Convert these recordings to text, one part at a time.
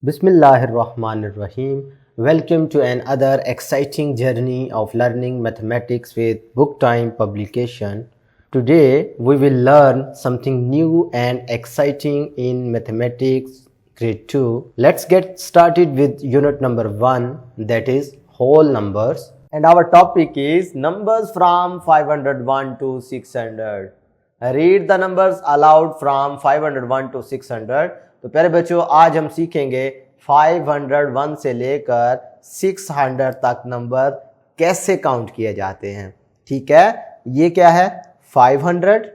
Bismillahirrahmanirrahim. Welcome to another exciting journey of learning mathematics with Book Time publication. Today we will learn something new and exciting in mathematics grade 2. Let's get started with unit number 1, that is whole numbers. And our topic is numbers from 501 to 600. Read the numbers aloud from 501 to 600. तो प्यारे बच्चों, आज हम सीखेंगे 501 से लेकर 600 तक number कैसे काउंट किए जाते हैं। ठीक है, ये क्या है 500,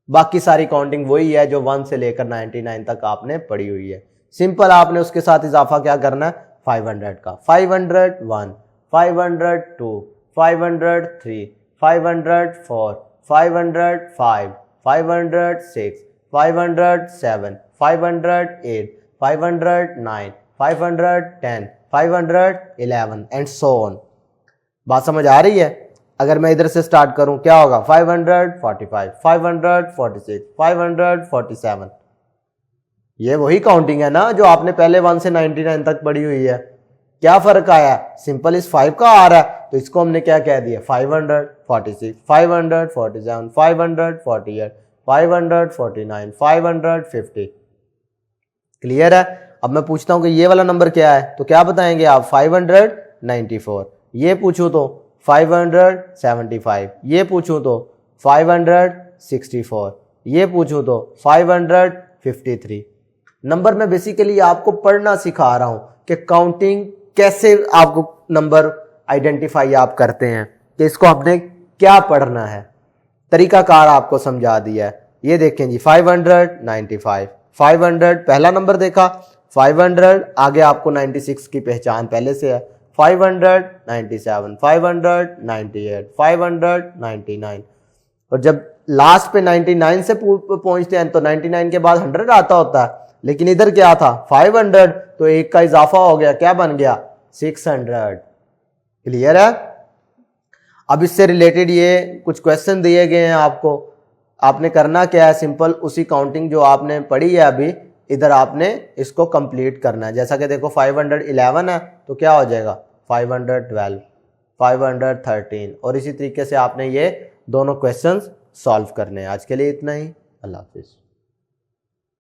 बाकी सारी काउंटिंग वही है जो 1 से लेकर 99 तक आपने पढ़ी हुई है। सिंपल आपने उसके साथ इजाफा क्या करना है 500 का। 501, 502, 503, 504, 505, 506, 507, 508, 509, 510, 511 एंड सो ऑन। बात समझ आ रही है? अगर मैं इधर से स्टार्ट करूं क्या होगा 545, 546, 547। ये वही काउंटिंग है ना जो आपने पहले 1 से 99 तक पढ़ी हुई है। क्या फर्क आया? सिंपल इस 5 का आ रहा है तो इसको हमने क्या कह दिया 546, 547, 548, 549, 550। क्लियर है? अब मैं पूछता हूं कि ये वाला नंबर क्या है तो क्या बताएंगे आप 594। ये पूछूं तो 575, ये पूछूं तो 564, ये पूछूं तो 553। नंबर में बेसिकली आपको पढ़ना सिखा रहा हूं कि काउंटिंग कैसे आपको नंबर आइडेंटिफाई आप करते हैं, कि इसको आपने क्या पढ़ना है। तरीकाकार आपको समझा दिया है। ये देखें जी 595, 500 पहला नंबर देखा, 500 आगे आपको 96 की पहचान पहले से है, 597, 598, 599। और जब लास्ट पे 99 से पहुंचते हैं तो 99 के बाद 100 आता होता है, लेकिन इधर क्या था 500 तो एक का इजाफा हो गया, क्या बन गया 600। क्लियर है? अब इससे रिलेटेड ये कुछ क्वेश्चन दिए गए हैं आपको। आपने करना क्या है, सिंपल उसी काउंटिंग जो आपने पढ़ी है अभी इधर आपने इसको कंप्लीट करना है। जैसा कि देखो 511 है तो क्या हो जाएगा 512, 513 और इसी तरीके से आपने ये दोनों क्वेश्चंस सॉल्व करने हैं। आज के लिए इतना ही। अल्लाह हाफिज।